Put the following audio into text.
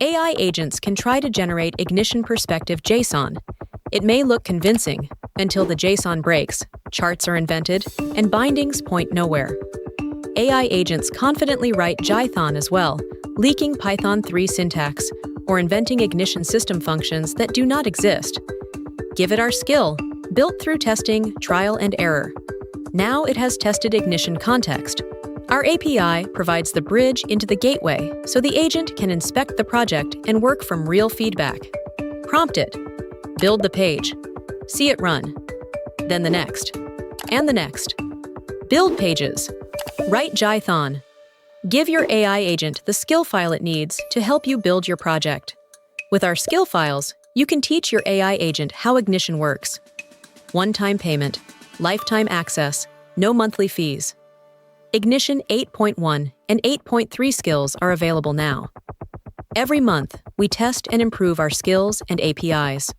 AI agents can try to generate ignition perspective JSON. It may look convincing until the JSON breaks, charts are invented, and bindings point nowhere. AI agents confidently write Jython as well, leaking Python 3 syntax, or inventing ignition system functions that do not exist. Give it our skill, built through testing, trial, and error. Now it has tested ignition context. Our API provides the bridge into the gateway so the agent can inspect the project and work from real feedback. Prompt it. Build the page. See it run. Then the next. And the next. Build pages. Write Jython. Give your AI agent the skill file it needs to help you build your project. With our skill files, you can teach your AI agent how Ignition works. One-time payment, lifetime access, no monthly fees. Ignition 8.1 and 8.3 skills are available now. Every month, we test and improve our skills and APIs.